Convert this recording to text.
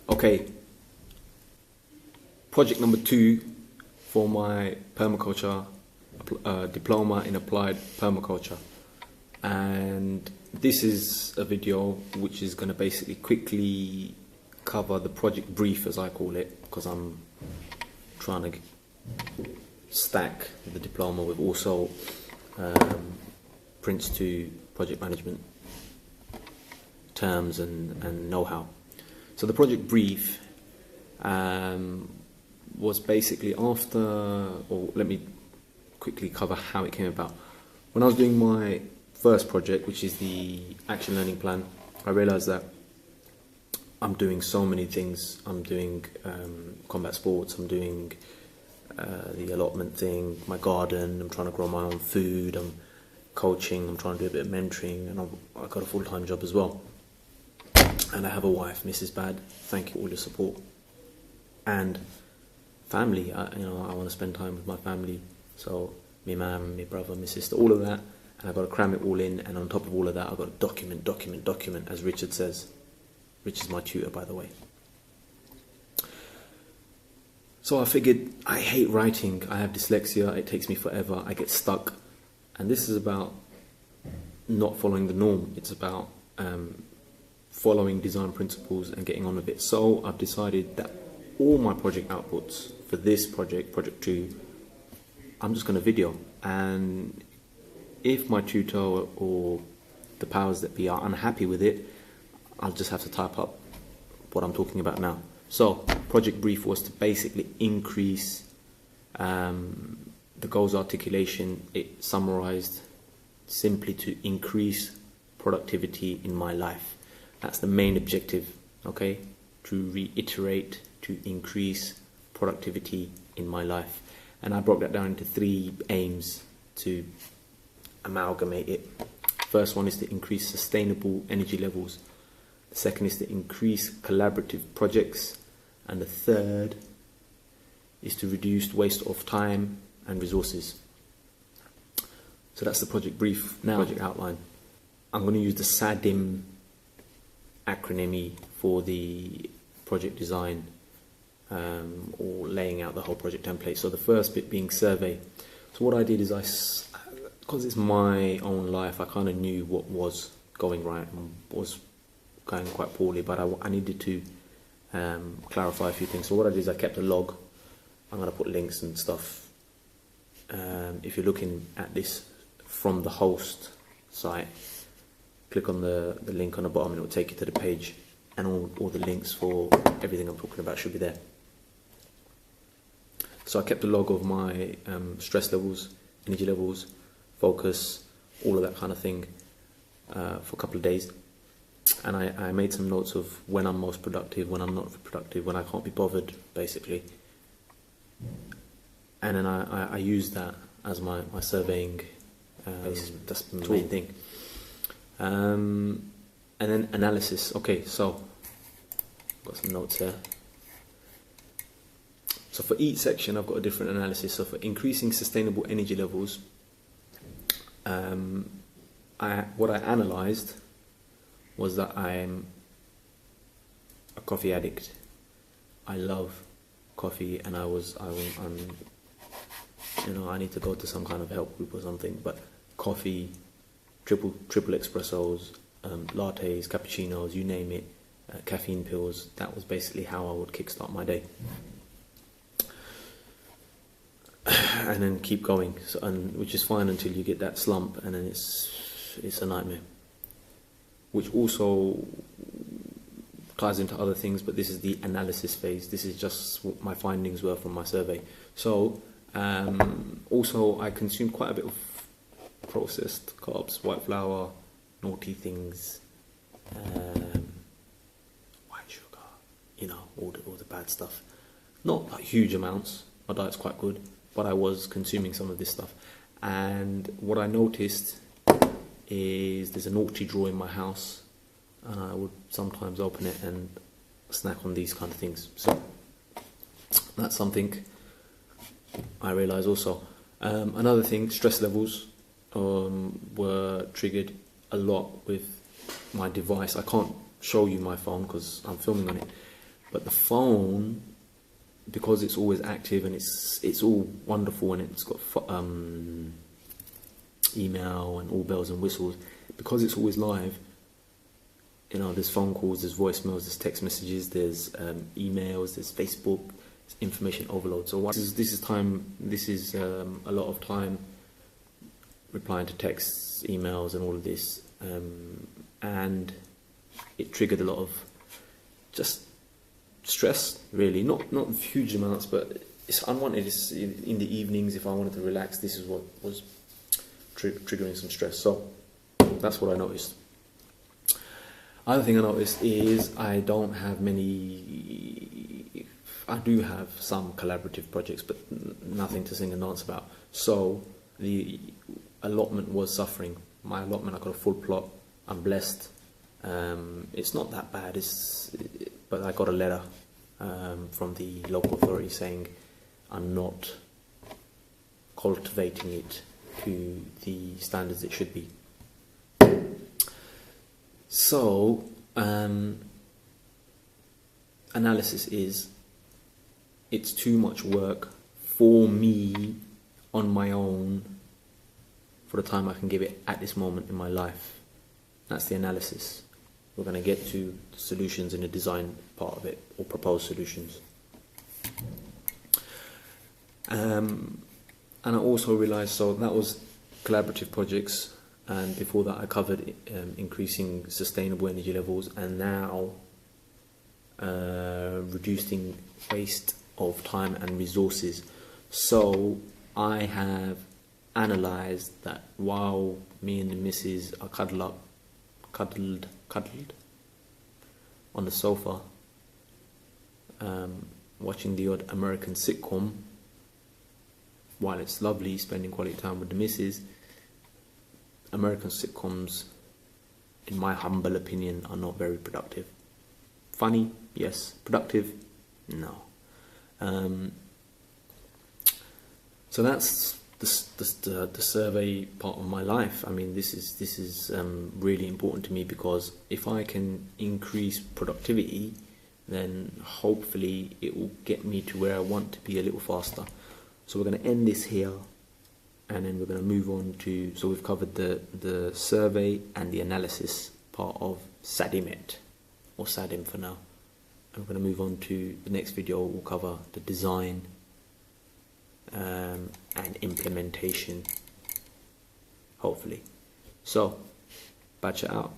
Okay, project number 2 for my permaculture diploma in applied permaculture, and this is a video which is going to basically quickly cover the project brief, as I call it, because I'm trying to stack the diploma with also Prince 2 project management terms and know-how. So the project brief was basically after, or let me quickly cover how it came about. When I was doing my first project, which is the action learning plan, I realized that I'm doing so many things. I'm doing combat sports, I'm doing the allotment thing, my garden, I'm trying to grow my own food, I'm coaching, I'm trying to do a bit of mentoring, and I've got a full-time job as well. And I have a wife, Mrs. Bad. Thank you for all your support. And family, I want to spend time with my family. So, my mum, my brother, my sister, all of that. And I've got to cram it all in. And on top of all of that, I've got to document, as Richard says. Rich is my tutor, by the way. So I figured, I hate writing. I have dyslexia. It takes me forever. I get stuck. And this is about not following the norm. It's about following design principles and getting on with it. So I've decided that all my project outputs for this project, project 2, I'm just going to video. And if my tutor or the powers that be are unhappy with it, I'll just have to type up what I'm talking about now. So project brief was to basically increase the goals articulation. It summarized simply to increase productivity in my life. That's the main objective, okay? To reiterate, to increase productivity in my life. And I broke that down into 3 aims to amalgamate it. First one is to increase sustainable energy levels. The second is to increase collaborative projects. And the third is to reduce waste of time and resources. So that's the project brief, now project outline. I'm going to use the SADIM acronym for the project design, or laying out the whole project template. So the first bit being survey. So what I did is because it's my own life, I kind of knew what was going right and was going quite poorly, but I needed to clarify a few things. So what I did is I kept a log. I'm going to put links and stuff. If you're looking at this from the host site, click on the link on the bottom and it will take you to the page, and all the links for everything I'm talking about should be there. So I kept a log of my stress levels, energy levels, focus, all of that kind of thing for a couple of days. And I made some notes of when I'm most productive, when I'm not productive, when I can't be bothered, basically. And then I used that as my surveying that's the main thing. And then analysis. Okay, so got some notes here. So for each section I've got a different analysis. So for increasing sustainable energy levels, what I analysed was that I'm a coffee addict. I love coffee, and I'm I need to go to some kind of help group or something, but coffee, triple espressos, lattes, cappuccinos, you name it, caffeine pills, that was basically how I would kickstart my day. And then keep going, which is fine until you get that slump, and then it's a nightmare. Which also ties into other things, but this is the analysis phase. This is just what my findings were from my survey. So also I consumed quite a bit of processed carbs, white flour, naughty things, white sugar, all the bad stuff. Not like huge amounts. My diet's quite good, but I was consuming some of this stuff. And what I noticed is there's a naughty drawer in my house, and I would sometimes open it and snack on these kind of things. So that's something I realised also. Another thing, stress levels were triggered a lot with my device. I can't show you my phone because I'm filming on it, But the phone, because it's always active and it's all wonderful, and it's got email and all bells and whistles, because it's always live. You know, there's phone calls, there's voicemails, there's text messages, there's emails, there's Facebook, there's information overload. So this is a lot of time replying to texts, emails, and all of this, and it triggered a lot of just stress, really. Not huge amounts, but it's unwanted. It's in the evenings, if I wanted to relax, this is what was triggering some stress. So that's what I noticed. Other thing I noticed is I don't have many. I do have some collaborative projects, but nothing to sing and dance about. So the allotment was suffering. My allotment, I got a full plot. I'm blessed. It's not that bad. But I got a letter from the local authority saying I'm not cultivating it to the standards it should be. So, analysis is, it's too much work for me on my own for the time I can give it at this moment in my life. That's the analysis. We're going to get to the solutions in the design part of it, or proposed solutions. And I also realised, so that was collaborative projects, and before that I covered increasing sustainable energy levels, and now reducing waste of time and resources. So I have analysed that while me and the missus are cuddled on the sofa, watching the odd American sitcom, while it's lovely spending quality time with the missus, American sitcoms, in my humble opinion, are not very productive. Funny, yes. Productive, no. So that's the survey part of my life. I mean, this is really important to me, because if I can increase productivity, then hopefully it will get me to where I want to be a little faster. So we're going to end this here, and then we're going to move on to, so we've covered the survey and the analysis part of SADIMET, or SADIM for now. And we're going to move on to the next video. We'll cover the design and implementation, hopefully. So, batch it out.